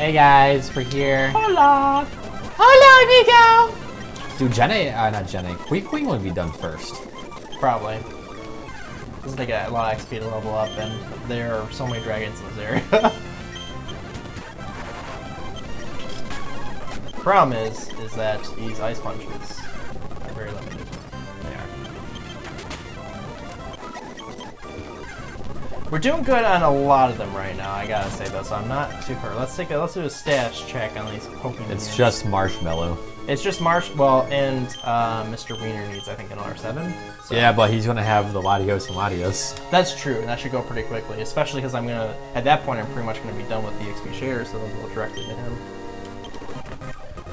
Hey guys, we're here. Hola! Hola, amigo! Dude, not Jenny. Queen would be done first. Probably. This will take a lot of XP to level up, and there are so many dragons in this area. Problem is that these ice punches are very limited. They are. We're doing good on a lot of them right now, I gotta say though, so I'm not too hurt. Let's do a status check on these Pokemon. It's just Marshmallow. It's just and Mr. Wiener needs, I think, an R7. So. Yeah, but he's gonna have the Latios and Latios. That's true, and that should go pretty quickly, especially because at that point, I'm pretty much gonna be done with the XP share, so they'll go directly to him.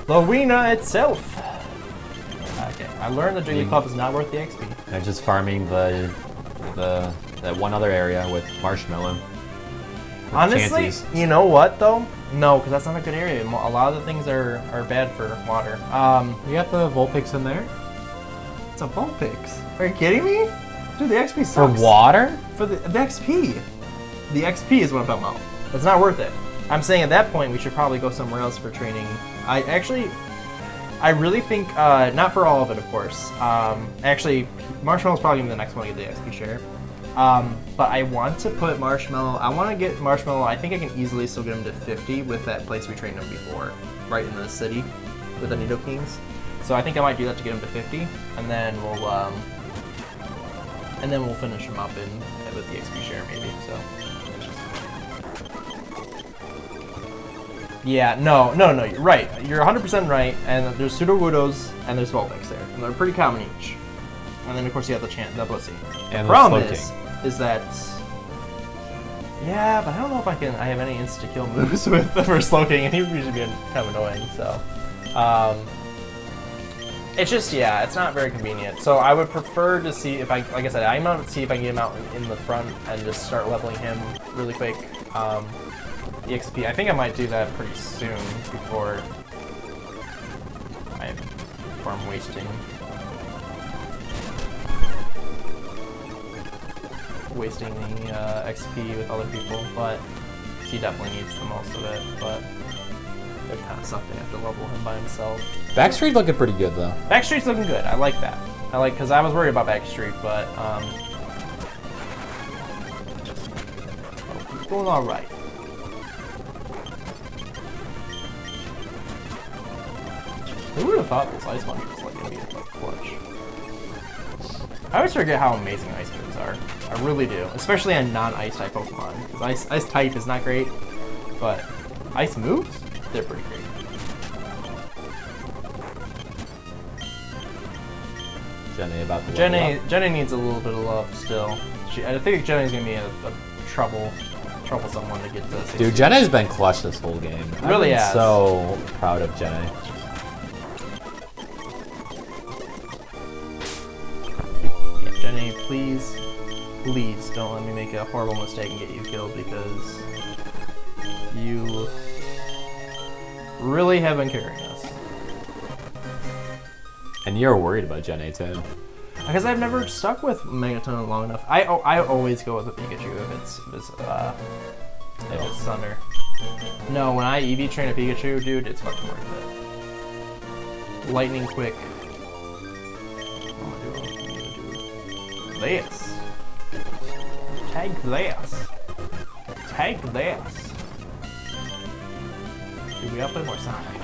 The Wiener itself. Okay, I learned that Jigglypuff is not worth the XP. They're just farming that one other area with Marshmallow. Honestly, chances. you know what though? No, because that's not a good area. A lot of the things are bad for water. You got the Vulpix in there? It's a Vulpix. Are you kidding me? Dude, the XP sucks. For water? For the XP. The XP is what I'm talking about. It's not worth it. I'm saying at that point we should probably go somewhere else for training. I really think, not for all of it, of course. Actually, Marshmallow's probably gonna be the next one to get the XP share. But I want to put Marshmallow, I want to get Marshmallow, I think I can easily still get him to 50 with that place we trained him before, right in the city with the Nidokings. So I think I might do that to get him to 50, and then we'll finish him up with the XP share maybe, so. Yeah, no, you're right. You're 100% right, and there's Sudowoodos and there's Vulpix there, and they're pretty common each. And then of course you have the Blissey. And the problem is that, yeah, but I don't know if I have any insta-kill moves with the first Slowking, and he would usually be kind of annoying, so. It's just, yeah, it's not very convenient. So I would prefer to see if like I said, I'm going to see if I can get him out in the front and just start leveling him really quick. The XP, I think I might do that pretty soon before I'm wasting the XP with other people, but he definitely needs the most of it, but it would kind of suck to have to level him by himself. Backstreet looking pretty good though. Backstreet's looking good, I like that. Because I was worried about Backstreet, but going alright. Who would have thought this Ice Punch was gonna be clutch? I always forget how amazing ice moves are. I really do, especially on non-ice type Pokemon. Because ice type is not great, but ice moves, they're pretty great. Jenny needs a little bit of love still. I think Jenny's gonna be a troublesome one to get to 60. Dude, Jenny's been clutch this whole game. Really has. So proud of Jenny. Jenny, please don't let me make a horrible mistake and get you killed, because you really have been carrying us. And you're worried about Jenny too. Because I've never stuck with Megaton long enough. I always go with a Pikachu if it's Thunder. No, when I EV train a Pikachu, dude, it's fucking worth it. Lightning quick. This. Take this. Take this. Dude, we gotta play more Sonic.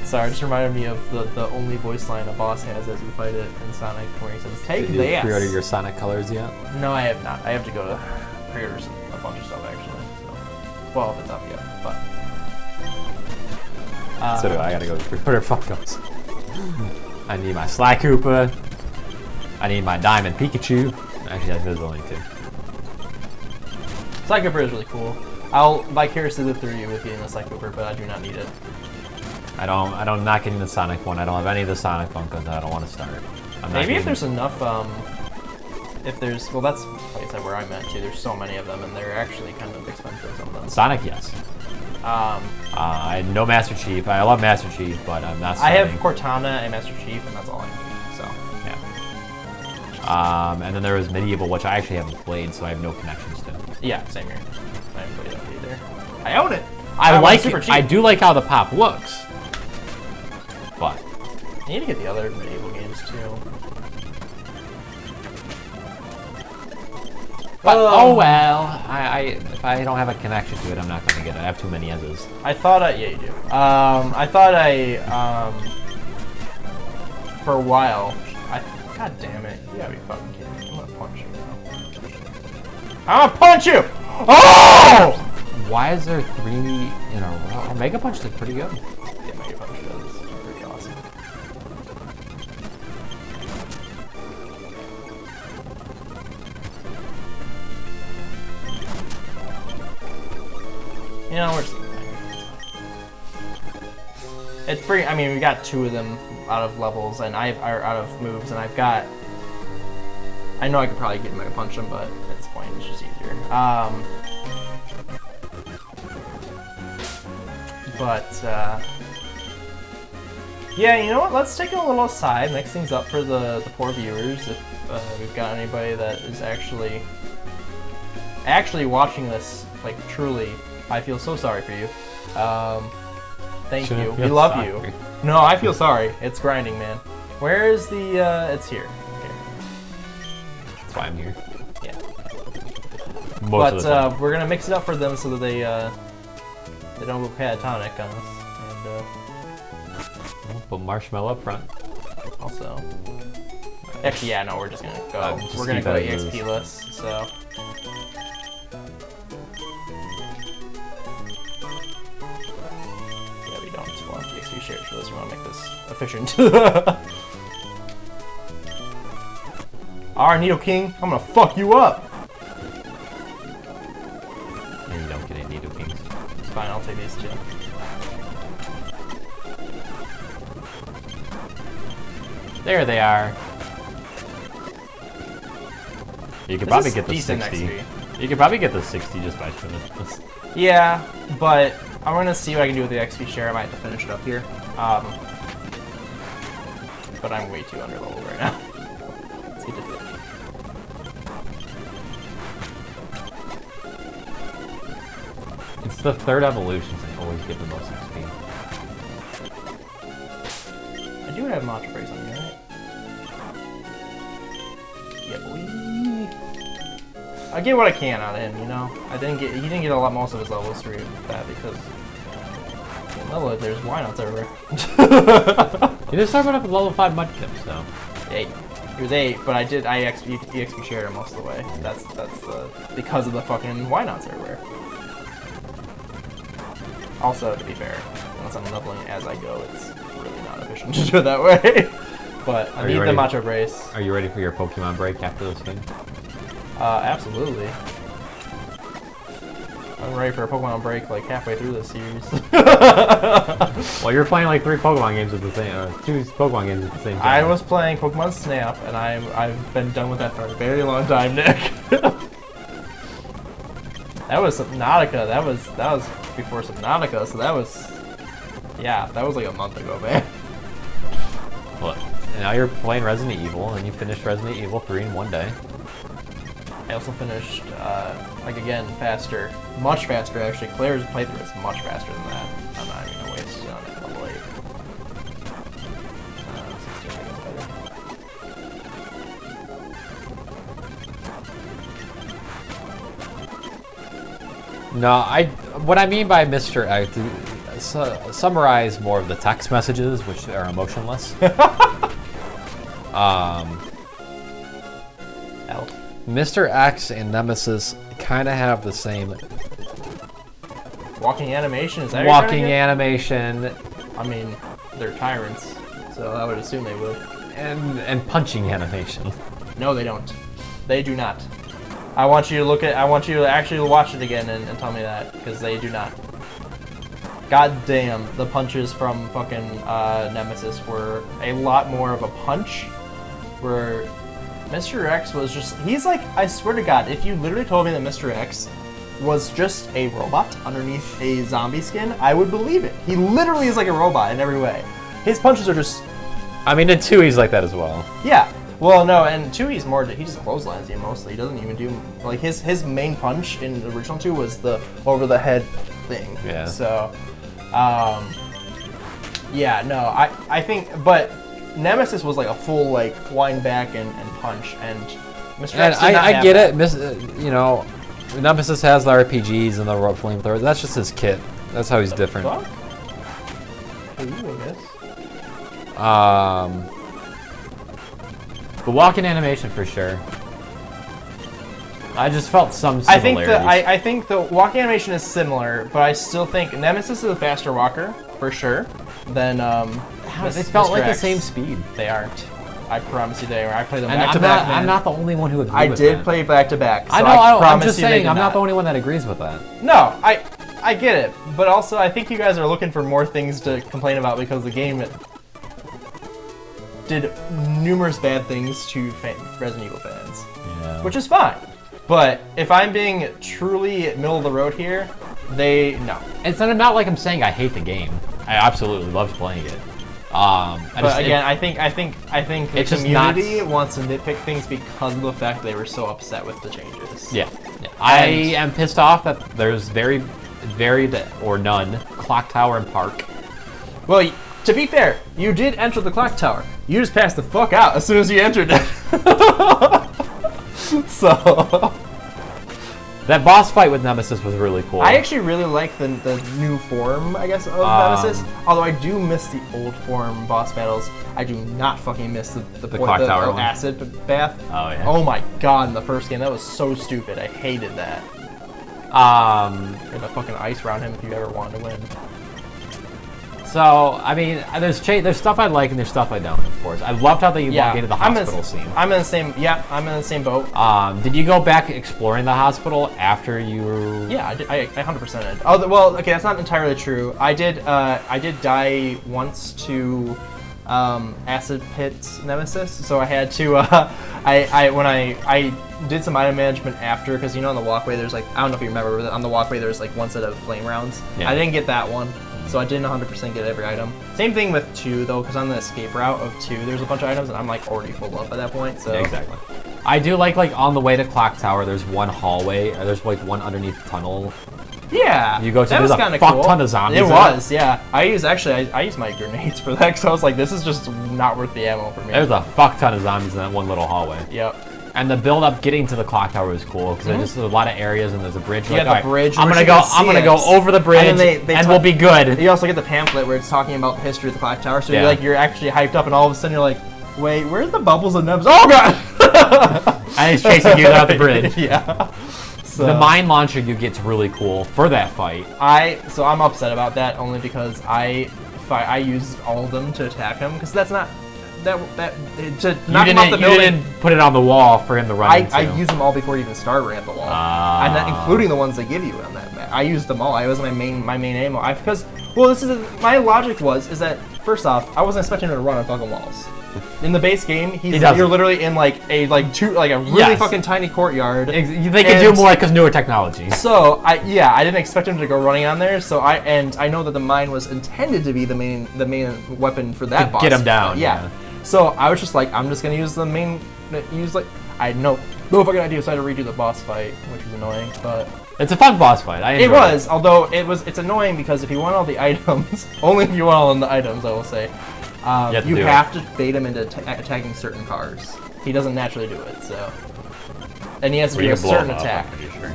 Sorry, it just reminded me of the only voice line a boss has as you fight it in Sonic, where he says, take this. Did you pre-order your Sonic colors yet? No, I have not. I have to go to pre-order a bunch of stuff, actually. So. Well, if it's up yet, but... so do I gotta go pre-order Funkos. I need my Sly Koopa. I need my Diamond Pikachu. Actually, those are the only two. Sly Koopa is really cool. I'll vicariously live through you with getting the Sly Koopa, but I do not need it. I'm not getting the Sonic one. I don't have any of the Sonic Funkos that I don't want to start. Maybe if there's enough, well, that's, like I said, where I'm at too. There's so many of them, and they're actually kind of expensive, some of them. Sonic, yes. I know Master Chief. I love Master Chief, but I'm not starting. I have Cortana and Master Chief, and that's all I need, so. Yeah. And then there was Medieval, which I actually haven't played, so I have no connections to. Yeah, same here. I haven't played that either. I own it. I want like super it. cheap. I do like how the pop looks. But I need to get the other medieval games too. But oh well, if I don't have a connection to it, I'm not gonna get it. I have too many as is. I thought yeah, you do. I thought for a while, God damn it, you gotta be fucking kidding me. I'm gonna punch you now. I'm gonna punch you! Oh! Why is there 3 in a row? Mega Punch looked pretty good. Yeah, Mega Punch does. Pretty awesome. You know, we're just... It's pretty... I mean, we got 2 of them out of levels, and are out of moves, and I've got... I know I could probably get Mega Punch them, but at this point, it's just easier. Yeah, you know what? Let's take a little aside, mix things up for the poor viewers. If we've got anybody that is actually watching this, like truly, I feel so sorry for you. Thank you. We love you. No, I feel sorry. It's grinding, man. Where is the? It's here. Okay. That's why I'm here. Yeah. Most of the time. We're gonna mix it up for them so that they don't go catatonic on us. We'll put Marshmallow up front. Also, actually, yeah, no, we're just gonna go. Just We're gonna keep go it as EXP list. So. Yeah, we don't want EXP shares for this. We want to make this efficient. Alright, Needle King, I'm gonna fuck you up. And you don't get any Needle Kings. It's fine, I'll take these 2. There they are. You could probably get the 60. You could probably get the 60 just by finishing this. Yeah, but I'm gonna see what I can do with the XP share. I might have to finish it up here. But I'm way too under leveled right now. Let's get to 50. It's the 3rd evolutions that always give the most XP. I do have Matcha Brace on me, right? Yeah, boy. I get what I can out of him, you know. He didn't get most of his levels through that because level there's Wynots everywhere. You just started off with level 5 Mudkips, though. 8. He was 8, but I EXP shared him most of the way. That's because of the fucking Wynots everywhere. Also, to be fair, once I'm leveling as I go, it's really not efficient to do it that way. But I need the Matcha Brace. Are you ready for your Pokemon break after this game? Absolutely. I'm ready for a Pokemon break like halfway through this series. Well, you're playing like 3 Pokemon games at the same, 2 Pokemon games at the same time. I was playing Pokemon Snap, and I've been done with that for a very long time, Nick. That was Subnautica. That was before Subnautica, so that was like a month ago, man. Look, and now you're playing Resident Evil, and you finished Resident Evil 3 in 1 day. I also finished, like again, faster. Much faster, actually. Claire's playthrough is much faster than that. I'm not even gonna waste it on it. Level 8. 16 is better. No, what I mean by Mr. X, summarize more of the text messages, which are emotionless. Mr. X and Nemesis kind of have the same walking animation. Is that walking animation? I mean, they're tyrants, so I would assume they would. And punching animation. No, they don't. They do not. I want you to actually watch it again and tell me that, because they do not. God damn, the punches from fucking Nemesis were a lot more of a punch, where Mr. X was just, he's like, I swear to God, if you literally told me that Mr. X was just a robot underneath a zombie skin, I would believe it. He literally is like a robot in every way. His punches are just... I mean, in 2 he's like that as well. Yeah. Well, no, and 2 he's more, he just clotheslines you mostly. He doesn't even do, like, his main punch in the original 2 was the over the head thing. Yeah. So, yeah, no, I think, but Nemesis was like a full like wind back and punch, and Mr. And X did not I have get that. it. You know, Nemesis has the RPGs and the flamethrowers. That's just his kit. That's how he's different. Fuck? For you, I guess. The walking animation for sure. I just felt some similarities. I think the walking animation is similar, but I still think Nemesis is a faster walker for sure than They felt like Mr. the X. same speed. They aren't. I promise you they are. I play them And back to back. I'm not the only one who agrees I with did that. play back to back. So I know. I'm promise just you they saying. did I'm not the only one that agrees with that. No, I get it, but also I think you guys are looking for more things to complain about because the game did numerous bad things to Resident Evil fans, Yeah. which is fine. But if I'm being truly middle of the road here, no. It's not like I'm saying I hate the game. I absolutely loved playing it. I think the it's just community wants to nitpick things because of the fact they were so upset with the changes. Yeah. I am pissed off that there's very or none clock tower and park. Well, to be fair, you did enter the clock tower. You just passed the fuck out as soon as you entered it. So That boss fight with Nemesis was really cool. I actually really like the new form, I guess, of Nemesis. Although I do miss the old form boss battles. I do not fucking miss the clock tower one. acid bath. Oh yeah. Oh my god! In the first game, that was so stupid. I hated that. And the fucking ice around him if you ever wanted to win. So I mean, there's stuff I like and there's stuff I don't. Of course, I loved how they elongated the hospital scene. I'm in the same. Yeah, I'm in the same boat. Did you go back exploring the hospital after you? Yeah, I did. I 100% did. Oh, well, okay, that's not entirely true. I did die once to acid pit Nemesis, so I had to. I did some item management after, because you know on the walkway there's like, I don't know if you remember, but on the walkway there's like one set of flame rounds. Yeah. I didn't get that one. So I didn't 100% get every item. Same thing with 2 though, because on the escape route of 2, there's a bunch of items and I'm like already full up at that point. So yeah, exactly. I do like on the way to Clock Tower, there's one hallway, or there's like one underneath tunnel. Yeah, you go to. That was kind of cool. Ton of zombies. It was, yeah. I used my grenades for that because I was like, this is just not worth the ammo for me. There's a fuck ton of zombies in that one little hallway. Yep. And the build up getting to the clock tower was cool because there's just a lot of areas and there's a bridge. Yeah, like, the bridge. I'm gonna go over the bridge and we'll be good. You also get the pamphlet where it's talking about the history of the clock tower. So you're actually hyped up, and all of a sudden you're like, wait, where's the bubbles and nubs? Oh god! And he's chasing you out the bridge. Yeah. So, the mine launcher you get's really cool for that fight. So I'm upset about that only because I used all of them to attack him because that's not. To knock him off the building. You didn't put it on the wall for him to run into. I used them all before you even start running at the wall. And that, including the ones they give you on that map. I used them all. I was my main ammo. My logic is that first off, I wasn't expecting him to run on fucking walls. In the base game, you're literally in like a really fucking tiny courtyard. They can do more because newer technology. So I didn't expect him to go running on there. So I know that the mine was intended to be the main weapon for that boss. Get him down. Yeah. So I was just like, I'm just gonna use the main. I had no fucking idea, so I had to redo the boss fight, which was annoying. But it's a fun boss fight. It was, although it's annoying because if you want all the items, only if you want all the items, I will say. You have to bait him into attacking certain cars. He doesn't naturally do it, so. And he has to do a certain attack. Sure.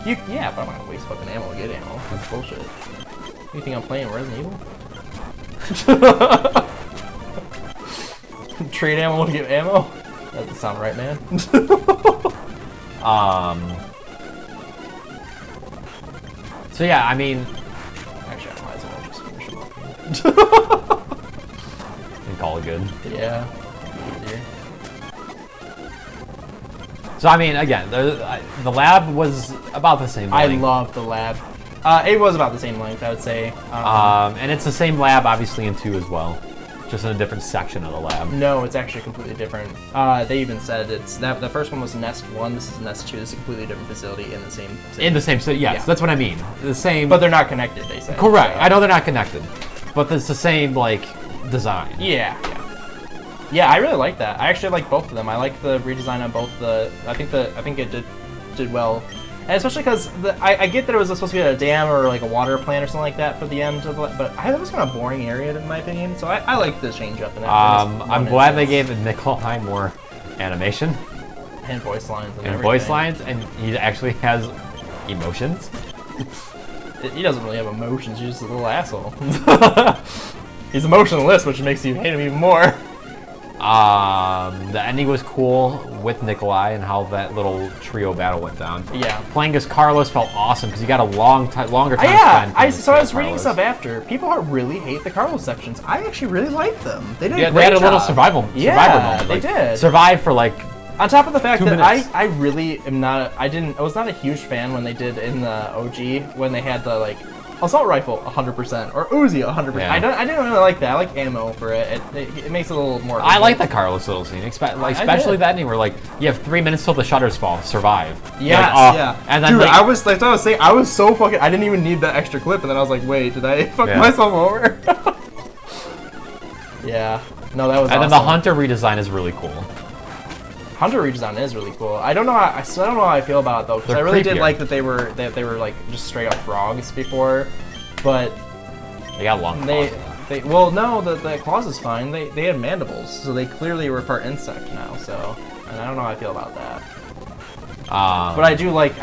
Yeah, but I'm not gonna waste fucking ammo to get ammo. That's bullshit. You think I'm playing Resident Evil? Trade ammo to get ammo? That doesn't sound right, man. So yeah, I mean. Actually, I might as well just finish him up. And call it good. Yeah. Easier. So I mean, again, the lab was about the same length. I love the lab. It was about the same length, I would say. And it's the same lab, obviously, in 2 as well. Just in a different section of the lab. No, it's actually completely different. They even said the first one was Nest 1, this is Nest 2. This is a completely different facility in the same city. In the same city, yes, that's what I mean. The same. But they're not connected, they said. Correct. So. I know they're not connected, but it's the same design. Yeah. Yeah, I really like that. I actually like both of them. I like the redesign on both the. I think it did well. And especially because I get that it was supposed to be at a dam or like a water plant or something like that for the end of the, but that was kind of a boring area in my opinion. So I like the change up in that. I'm glad they gave Nikolai more animation and voice lines and voice lines, and he actually has emotions. He doesn't really have emotions. He's just a little asshole. He's emotionless, which makes you hate him even more. The ending was cool with Nikolai and how that little trio battle went down. Yeah. Playing as Carlos felt awesome because you got a longer time Yeah, I was Carlos. reading stuff after. People really hate the Carlos sections. I actually really like them. They did a great they had a job. little survival moment. They Like, did. Survive for like. On top of the fact 2 that minutes. I really am not. I was not a huge fan when they did in the OG when they had the like assault rifle 100% or Uzi 100%. Yeah. I didn't really like that. I like ammo for it. It makes it a little more. I like the Carlos little scene, especially that ending where like you have 3 minutes till the shutters fall. Survive. Yes, yeah. And then dude, like, I was saying, I was so fucking. I didn't even need that extra clip, and then I was like, wait, did I fuck myself over? Yeah. No, that was. And awesome. then the Hunter redesign is really cool. Hunter redesign is really cool. I don't know. I still don't know how I feel about it though, because I really did like that they were like just straight up frogs before, but they got long claws. Well, no, the claws is fine. They had mandibles, so they clearly were part insect now. So, and I don't know how I feel about that. But I do like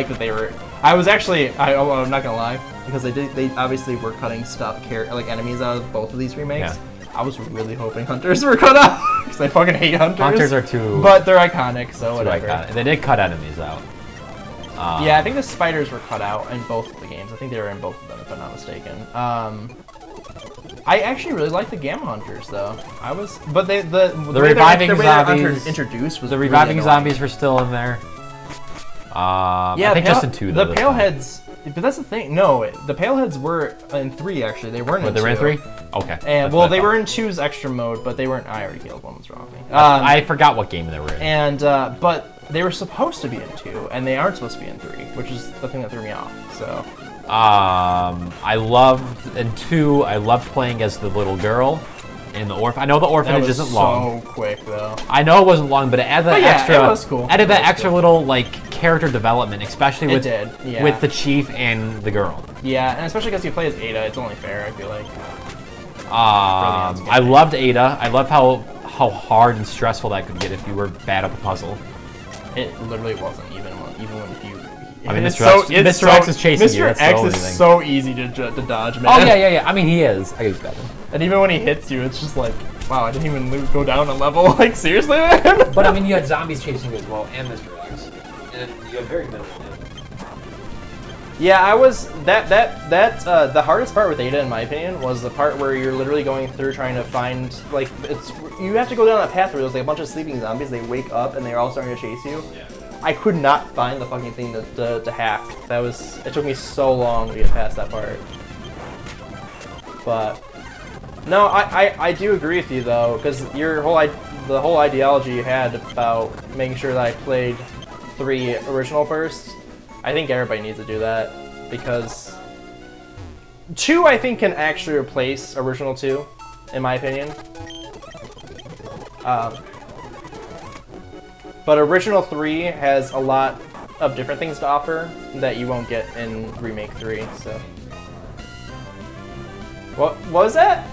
that they were. I was actually I'm not gonna lie, because they obviously were cutting like enemies out of both of these remakes. Yeah. I was really hoping hunters were cut out because I fucking hate hunters. Hunters are too, but they're iconic, so whatever. Iconic. They did cut enemies out. Yeah, I think the spiders were cut out in both of the games. I think they were in both of them, if I'm not mistaken. I actually really like the Gamma Hunters, though. But the reviving zombies introduced was the reviving really zombies were still in there. Yeah, I think just in 2 though. The Paleheads. But that's the thing. No, the Paleheads were in 3 actually. They weren't in 2. They were in 3? Okay. And they were in 2's extra mode, but they weren't. I already killed one. What's wrong with me? I forgot what game they were in. And but they were supposed to be in 2, and they aren't supposed to be in 3, which is the thing that threw me off. So. I loved in 2. I loved playing as the little girl in the orphan. I know the orphanage isn't long. So quick though. I know it wasn't long, but it added that extra. It was cool. Added that extra little like character development, especially with with the chief and the girl. Yeah, and especially because you play as Ada, it's only fair. I feel like. I loved Ada. I love how hard and stressful that could get if you were bad at the puzzle. It literally wasn't even if you. I mean, Mr. X is chasing you. Mr. X is so easy to dodge, man. Oh yeah. I mean, he is. I use that. And even when he hits you, it's just like, wow, I didn't even go down a level. Like seriously, man. But I mean, you had zombies chasing you as well, and Mr. X, and you had very minimal damage. Yeah, I was the hardest part with Ada, in my opinion, was the part where you're literally going through trying to find like you have to go down that path where there's like a bunch of sleeping zombies. They wake up and they're all starting to chase you. Yeah. I could not find the fucking thing to hack. It took me so long to get past that part. But no, I do agree with you though, because the whole ideology you had about making sure that I played 3 original first. I think everybody needs to do that, because 2 I think can actually replace original 2, in my opinion. But original 3 has a lot of different things to offer that you won't get in remake 3. So, what was that?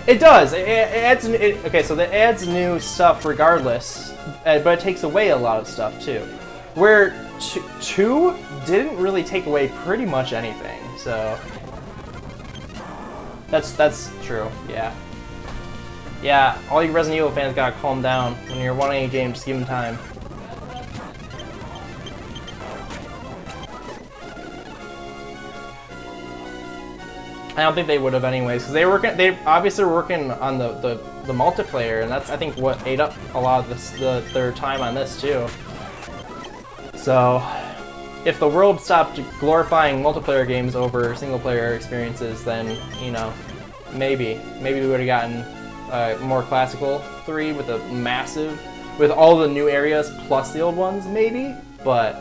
It does. It adds. Okay, so that adds new stuff regardless, but it takes away a lot of stuff too. Where 2 didn't really take away pretty much anything. So that's true. Yeah. Yeah, all you Resident Evil fans gotta calm down. When you're wanting a game, just give them time. I don't think they would have anyways, because they obviously were working on the multiplayer, and that's I think what ate up a lot of their time on this too. So, if the world stopped glorifying multiplayer games over single player experiences, then maybe we would have gotten more classical 3 with with all the new areas plus the old ones, maybe. But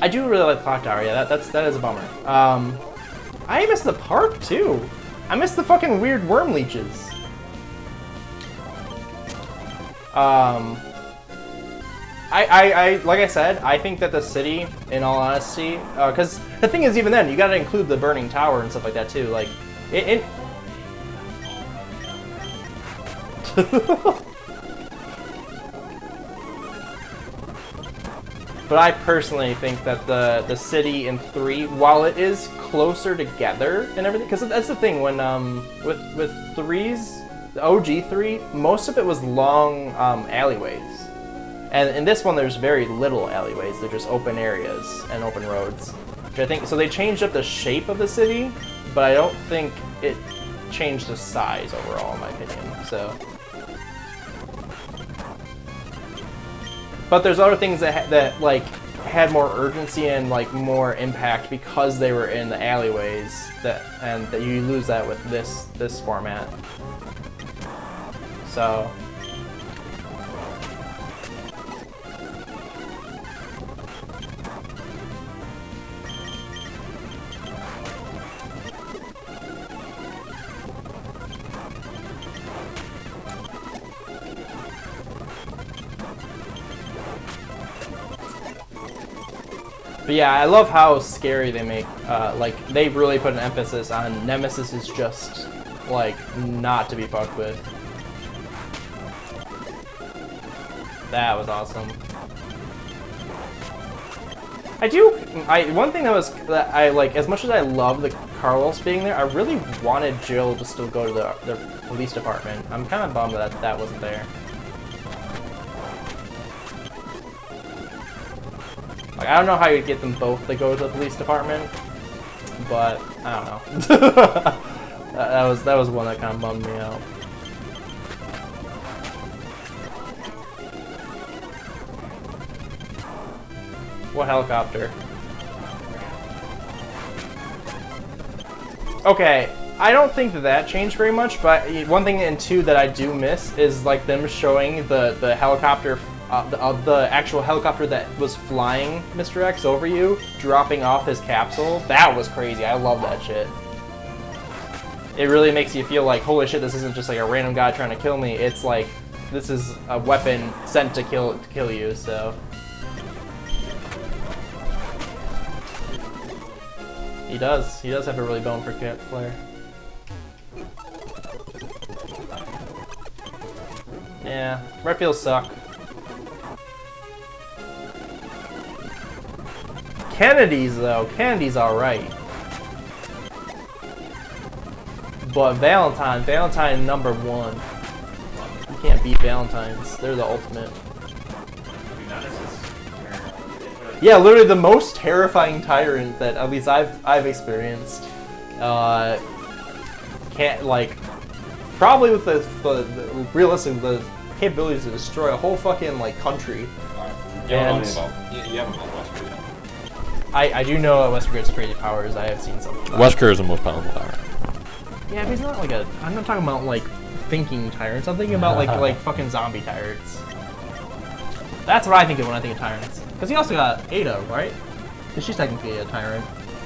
I do really like Clock Tower. Yeah, that is a bummer. I missed the park too. I missed the fucking weird worm leeches. I like I said, I think that the city, in all honesty, because the thing is, even then, you got to include the burning tower and stuff like that too. Like, it But I personally think that the city in 3, while it is closer together and everything, because that's the thing when with 3's, the OG 3, most of it was long alleyways, and in this one there's very little alleyways. They're just open areas and open roads. Which I think so. They changed up the shape of the city, but I don't think it changed the size overall, in my opinion. So. But there's other things that like had more urgency and like more impact because they were in the alleyways and that you lose that with this format. So But yeah, I love how scary they make, like, they really put an emphasis on Nemesis is just, like, not to be fucked with. That was awesome. One thing that I like, as much as I love the Carlos being there, I really wanted Jill to still go to the police department. I'm kind of bummed that wasn't there. Like, I don't know how you'd get them both to go to the police department, but I don't know. that was one that kind of bummed me out. What helicopter? Okay, I don't think that changed very much, but one thing in 2 that I do miss is like them showing the helicopter. The actual helicopter that was flying Mr. X over you, dropping off his capsule. That was crazy. I love that shit. It really makes you feel like, holy shit, this isn't just like a random guy trying to kill me. It's like, this is a weapon sent to kill you, so. He does have a really bone for Claire. Yeah, red fields suck. Kennedy's Kennedy's alright. But Valentine #1. You can't beat Valentine's. They're the ultimate. Yeah, literally the most terrifying tyrant that at least I've experienced. Can't like probably with the realistic the capabilities to destroy a whole fucking like country. You haven't built Wesker yet. I do know Wesker's crazy powers. I have seen some. Wesker is the most powerful tyrant. Yeah, but he's not like I'm not talking about like thinking tyrants. I'm thinking about like fucking zombie tyrants. That's what I think of when I think of tyrants. Because he also got Ada, right? Because she's technically a tyrant.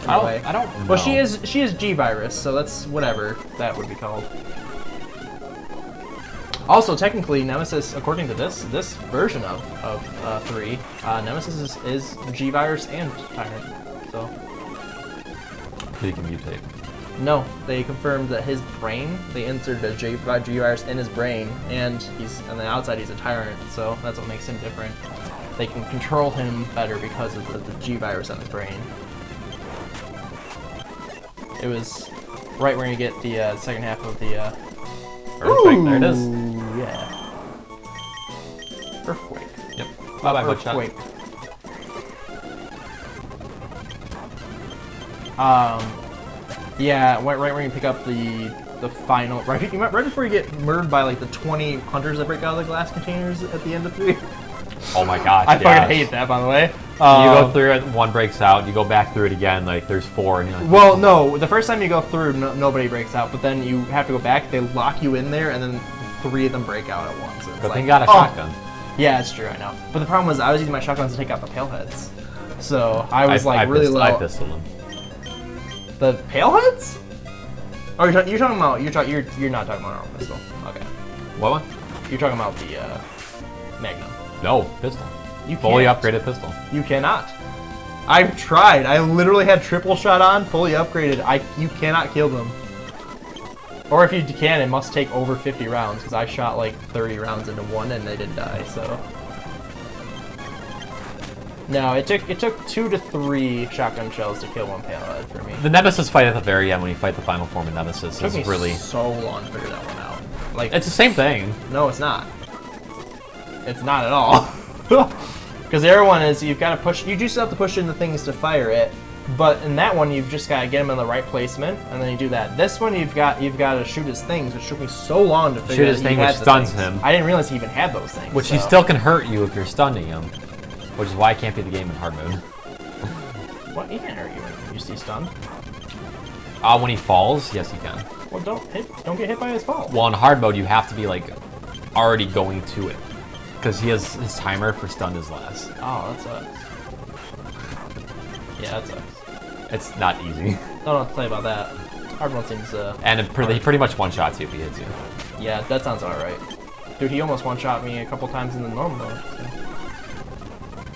I don't know. Well, she is G-Virus, so that's whatever that would be called. Also, technically, Nemesis, according to this version of 3, Nemesis is G-Virus and Tyrant. So He can mutate. no, they confirmed that his brain, they inserted a G-Virus in his brain, and on the outside he's a Tyrant. So that's what makes him different. They can control him better because of the G-Virus on his brain. It was right where you get the second half of the Earthquake. There it is. Yeah. Earthquake. Yep. Bye-bye, Buckshot. Earthquake. Yeah, right where you pick up the final, right before you get murdered by like the 20 hunters that break out of the glass containers at the end of 3. Oh my god. I fucking hate that, by the way. You go through it, one breaks out, you go back through it again, like there's 4 and you're like, well, no, the first time you go through, nobody breaks out, but then you have to go back, they lock you in there, and then 3 of them break out at once. It's but like, they got a shotgun. Yeah, it's true, I know. But the problem was I was using my shotguns to take out the paleheads. So I was really low. I pistoled them. The paleheads? Oh, you're talking about you're not talking about normal pistol. Okay. What one? You're talking about the Magnum. No, pistol. You Fully can't. upgraded pistol. You cannot. I've tried. I literally had triple shot on, fully upgraded. You cannot kill them. Or if you can, it must take over 50 rounds, because I shot like 30 rounds into one and they didn't die, so. No, it took 2 to 3 shotgun shells to kill one palehead for me. The Nemesis fight at the very end when you fight the final form of Nemesis is really... so long to figure that one out. Like, it's the same thing. No, it's not. It's not at all. Because the other one is you've got to push. You just have to push into things to fire it. But in that one, you've just got to get him in the right placement, and then you do that. This one, you've got to shoot his things, which took me so long to figure out. Shoot his thing, which stuns him. I didn't realize he even had those things. Which he still can hurt you if you're stunning him. Which is why I can't beat the game in hard mode. What? He can't hurt you when you see stunned. When he falls, yes, he can. Well, don't get hit by his fall. Well, in hard mode, you have to be like already going to it, because his timer for stun is less. Oh, that sucks. Yeah, that sucks. It's not easy. Don't know what to say about that. Hard mode seems. And he pretty much one-shots you if he hits you. Yeah, that sounds alright. Dude, he almost one-shot me a couple times in the normal mode. So.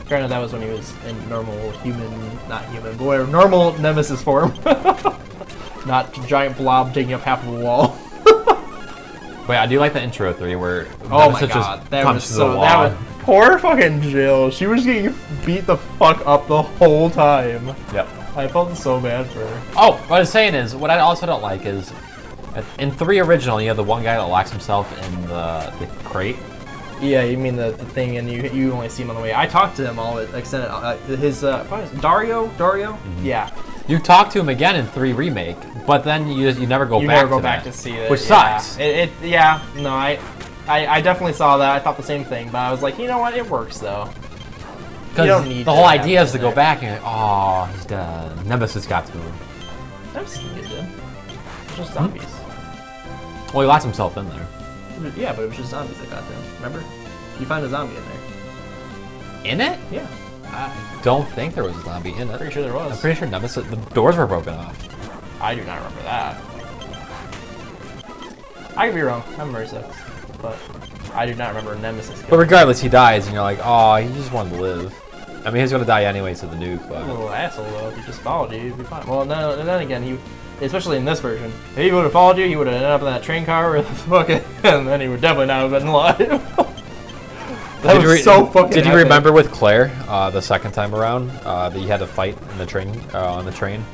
Granted, that was when he was in normal not human, but whatever, normal Nemesis form. Not giant blob taking up half of the wall. But I do like the intro 3 where oh Nemesis my god, just that comes was to so. the That wall. was poor fucking Jill. She was getting beat the fuck up the whole time. Yep. I felt so bad for her. Oh, what I was saying is, what I also don't like is, in 3 original, you have the one guy that locks himself in the crate. Yeah, you mean the thing, and you only see him on the way. I talked to him all extended. His Dario. Mm-hmm. Yeah. You talk to him again in 3 remake, but then you never go back. You never go to back that, to see it, which yeah. sucks. Yeah. No, I definitely saw that. I thought the same thing, but I was like, you know what? It works though. You don't need the to whole have idea it is to there. go back and oh, he's dead. Nemesis got to him. Nemesis didn't get dead. It's just zombies. Well, he locks himself in there. Yeah, but it was just zombies that got them. Remember? You find a zombie in there. In it? Yeah. I don't think there was a zombie in it. Pretty sure there was. I'm pretty sure Nemesis. The doors were broken off. I do not remember that. I could be wrong. My memory sucks. But I do not remember Nemesis. But regardless, he dies, and you're like, oh, he just wanted to live. I mean, he's gonna die anyways to the nuke, but... A little asshole, though. If he just followed you, you'd be fine. Well, no, and then again, especially in this version, if he would have followed you, he would have ended up in that train car with fucking... And then he would definitely not have been alive. That was so fucking Did you epic. remember with Claire, the second time around, that you had to fight in the train, on the train?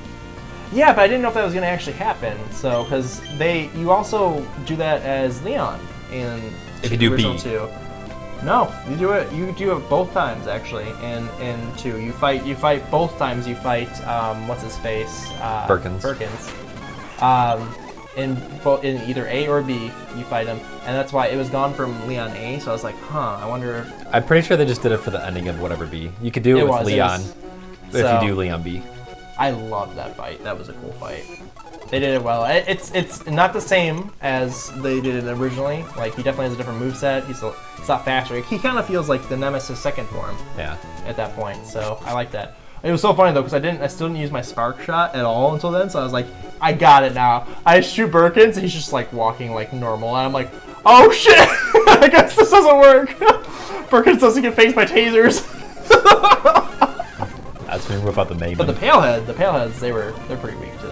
Yeah, but I didn't know if that was going to actually happen. So, because you also do that as Leon in If you do original B. 2. No, you do it both times actually. In 2, you fight both times. You fight what's his face? Birkins. In either A or B, you fight him, and that's why it was gone from Leon A. So I was like, huh, I wonder if I'm pretty sure they just did it for the ending of whatever B. You could do it with Leon if you do Leon B. I loved that fight. That was a cool fight. They did it well. It's not the same as they did it originally. Like, he definitely has a different moveset. He's a lot faster. He kind of feels like the Nemesis second form. Yeah. At that point, so I like that. It was so funny though, because I still didn't use my spark shot at all until then. So I was like, I got it now. I shoot Birkins, and he's just like walking like normal, and I'm like, oh shit! I guess this doesn't work. Birkins doesn't get phased by tasers. That's me about the name. But the Paleheads, they're pretty weak to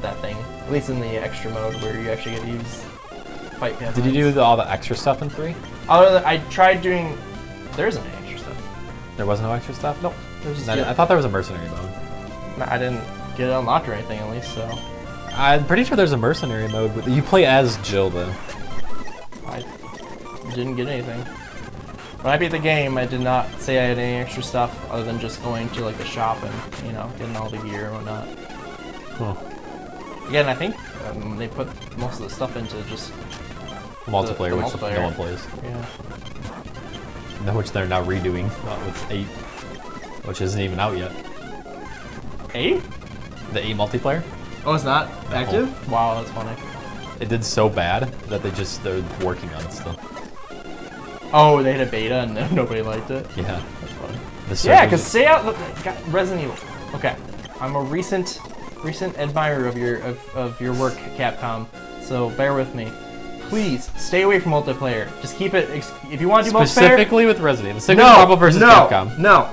that thing. At least in the extra mode where you actually get to use fight Paleheads. Did you do all the extra stuff in 3? I tried doing. There isn't any extra stuff. There was no extra stuff? Nope. There's just I thought there was a mercenary mode. I didn't get it unlocked or anything at least, so. I'm pretty sure there's a mercenary mode. But you play as Jill, though. I didn't get anything. When I beat the game, I did not say I had any extra stuff other than just going to like the shop and getting all the gear and whatnot. Huh. Again, I think they put most of the stuff into just Multiplayer, the which multiplayer. no one plays. Yeah. No, which they're now redoing with 8, which isn't even out yet. 8? The 8 multiplayer? Oh, it's not No. active? Wow, that's funny. It did so bad that they're working on it still. Oh, they had a beta and nobody liked it? Yeah. That's funny. The Yeah, servers- because say out Resident Evil. Okay, I'm a recent admirer of your work, Capcom. So bear with me. please stay away from multiplayer. Just keep it. If you want to do multiplayer, Specifically with Resident Evil. Stick with Marvel vs. Capcom. No.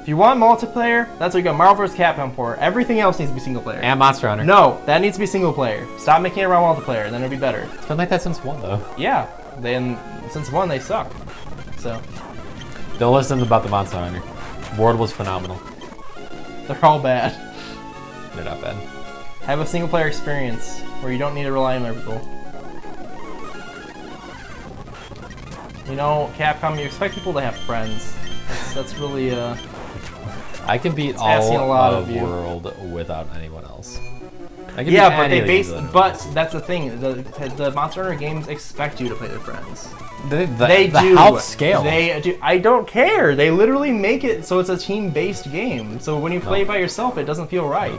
If you want multiplayer, that's what you got Marvel vs. Capcom for. Everything else needs to be single player. And Monster Hunter. No, that needs to be single player. Stop making it around multiplayer, then it'll be better. It's been like that since 1, though. Yeah, then since 1 they suck. So Don't listen about the Monster Hunter. World was phenomenal. they're all bad. They're not bad. Have a single player experience where you don't need to rely on other people. You know, Capcom, you expect people to have friends. That's really I can beat asking a all lot of of you. World without anyone else. I can Yeah, beat but any they of base. these other But ones. that's the thing. The Monster Hunter games expect you to play with friends. the They do. health scale. They do. I don't care. They literally make it so it's a team-based game. So when you play by yourself, it doesn't feel right.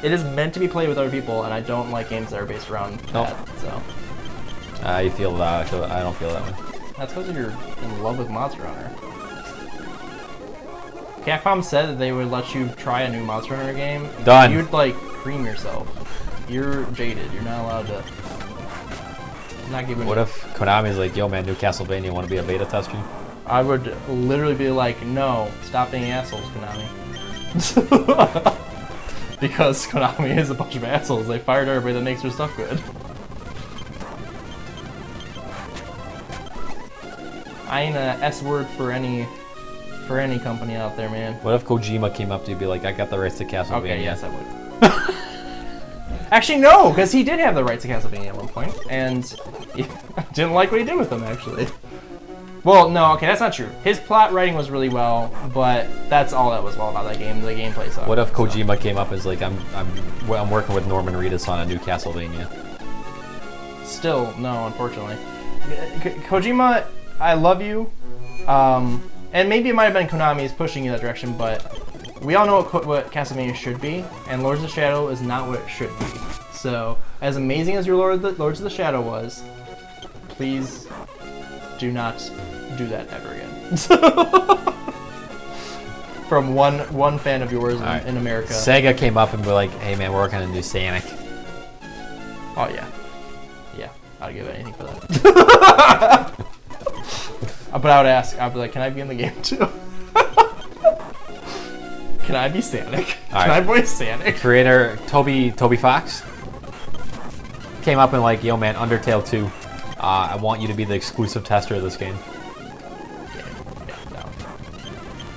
It is meant to be played with other people, and I don't like games that are based around Nope. that. So You feel that? I don't feel that way. that's because you're in love with Monster Hunter. Capcom said that they would let you try a new Monster Hunter game. Done. You'd like cream yourself. You're jaded. You're not allowed to. Not giving. What if Konami's like, yo man, new Castlevania, want to be a beta tester? I would literally be like, no, stop being assholes, Konami. Because Konami is a bunch of assholes. They fired everybody that makes their stuff good. I ain't a S word for any company out there, man. What if Kojima came up to you and be like, I got the rights to Castlevania? Okay, yes, I would. Actually, no, because he did have the rights to Castlevania at one point, and he didn't like what he did with them, actually. Well, no, okay, that's not true. His plot writing was really well, but that's all that was well about that game. The gameplay sucked. What if Kojima came up and was like, I'm working with Norman Reedus on a new Castlevania? Still, no, unfortunately. Kojima, I love you. And maybe it might have been Konami's pushing you that direction, but we all know what Castlevania should be, and Lords of the Shadow is not what it should be. So, as amazing as your Lords of the Shadow was, please do not do that ever again. From one fan of yours in America. Sega came up and be like, hey man, we're working on a new Sonic. Oh yeah. Yeah, I'd give anything for that. But I would ask, I'd be like, can I be in the game too? Can I be Sonic? Can I voice Sonic? Creator Toby Fox came up and like, yo man, Undertale 2. I want you to be the exclusive tester of this game. Yeah, down.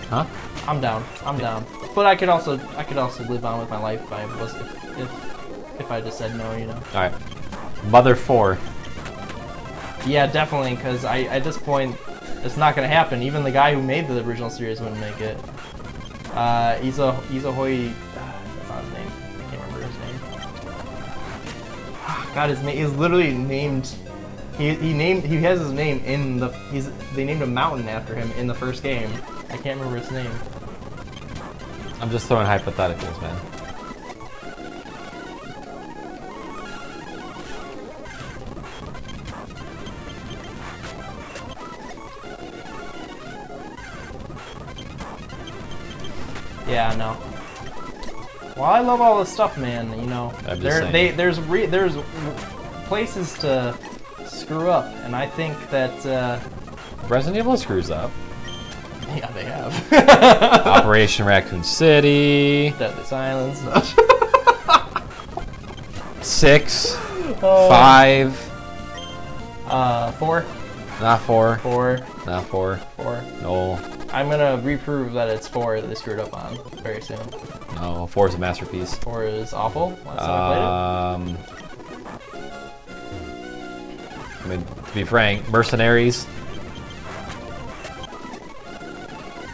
Huh? I'm down. I'm down. But I could also live on with my life if I just said no, you know. All right, Mother 4. Yeah, definitely, because at this point, it's not gonna happen. Even the guy who made the original series wouldn't make it. Izuhoi, that's not his name. I can't remember his name. God, his name is literally named. He has his name in the. They named a mountain after him in the first game. I can't remember his name. I'm just throwing hypotheticals, man. Yeah, no. Well, I love all this stuff, man. You know, I'm just saying. there's places to screw up, and I think that Resident Evil screws up. yeah, they have. Operation Raccoon City. Deadly Silence. 6. 5. 4. Not 4. 4. Not 4. 4. No. I'm gonna reprove that it's 4 that they screwed up on very soon. No. 4 is a masterpiece. 4 is awful. Last time I I mean, to be frank, Mercenaries.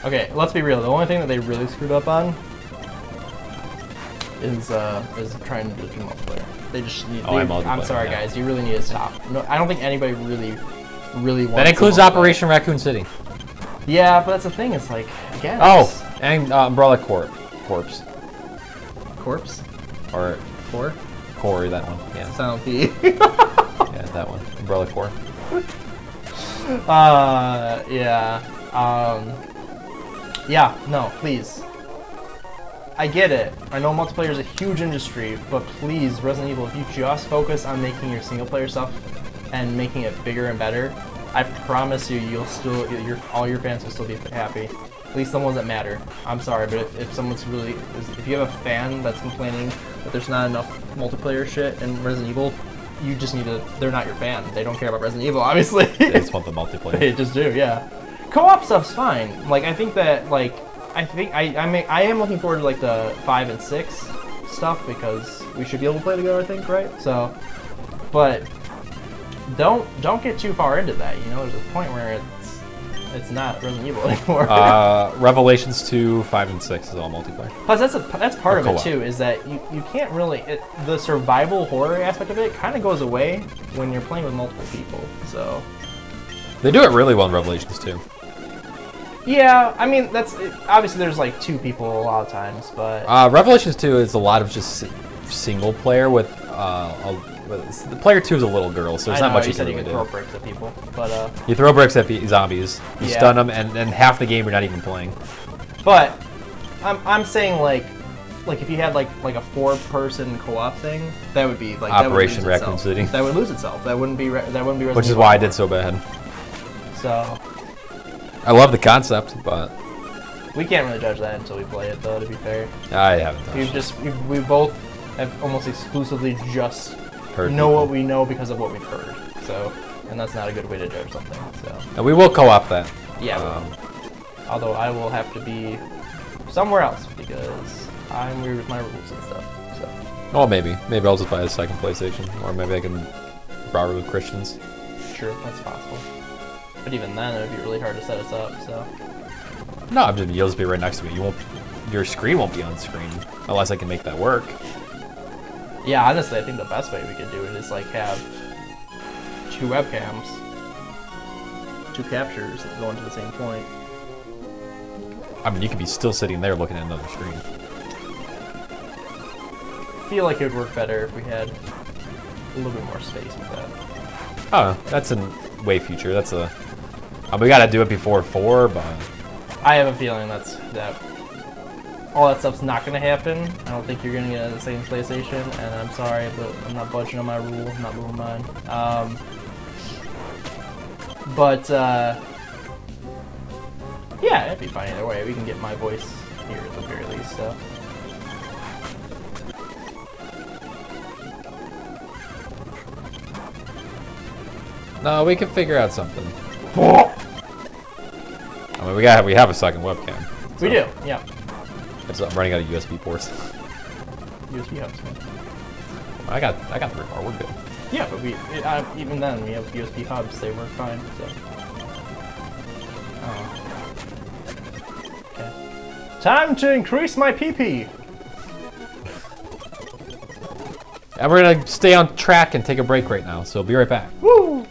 played it. Okay, let's be real. The only thing that they really screwed up on is trying to do multiplayer. They just need. Oh, I'm sorry, yeah. guys. You really need to stop. No, I don't think anybody really wants. That includes multiplayer. Operation Raccoon City. Yeah, but that's the thing. It's like again. Oh, and Umbrella Corpse. Corpse. Or Core. Core, that one. Yeah. Silent P. Yeah, that one. Umbrella Core. Yeah. Yeah. No, please. I get it. I know multiplayer is a huge industry, but please, Resident Evil, if you just focus on making your single player stuff and making it bigger and better, I promise you, all your fans will still be happy. At least the ones that matter. I'm sorry, but if someone's really, if you have a fan that's complaining that there's not enough multiplayer shit in Resident Evil, you just need to, they're not your fan. They don't care about Resident Evil, obviously. They just want the multiplayer. They just do, yeah. Co-op stuff's fine. Like, I think that, like, I am looking forward to, like, the 5 and 6 stuff, because we should be able to play together, I think, right? So, but don't get too far into that, you know? There's a point where it's not Resident Evil anymore. Revelations 2, 5, and 6 is all multiplayer. Plus, that's part of it too. Is that you can't really the survival horror aspect of it kind of goes away when you're playing with multiple people. So they do it really well in Revelations 2. Yeah, I mean obviously there's like 2 people a lot of times, but Revelations 2 is a lot of just single player with the player 2 is a little girl, so there's not much you can really do. You throw bricks at people, but you throw bricks at zombies, you stun them, and half the game you're not even playing. But I'm saying like if you had like a 4-person co-op thing, that would be like Operation Raccoon City. That would lose itself. That wouldn't be Resident Evil. Which is why I did so bad. So I love the concept, but we can't really judge that until we play it, though. To be fair, I haven't touched it. We both have almost exclusively just heard know people. what we know because of what we've heard. So, and that's not a good way to judge something. So, and we will co-op that. Yeah. Although I will have to be somewhere else because I'm weird with my rules and stuff. So. Oh, maybe I'll just buy a second PlayStation, or maybe I can borrow with Christians. Sure, that's possible. But even then, it would be really hard to set us up. So. No, you'll just be right next to me. Your screen won't be on screen unless I can make that work. Yeah, honestly, I think the best way we could do it is like have 2 webcams, 2 captures going to the same point. I mean, you could be still sitting there looking at another screen. I feel like it would work better if we had a little bit more space with that. Oh, that's in way future. We gotta do it before 4, but I have a feeling that all that stuff's not gonna happen. I don't think you're gonna get the same PlayStation, and I'm sorry, but I'm not budging on my rule. I'm not moving mine. Yeah, it'd be fine either way. We can get my voice here at the very least. So. no, we can figure out something. I mean, we have a second webcam. So. We do, yeah. I'm running out of USB ports. USB hubs. I got the remote. We're good. Yeah, but even then we have USB hubs. They work fine. So. Okay. Time to increase my PP. And we're gonna stay on track and take a break right now. So be right back. Woo!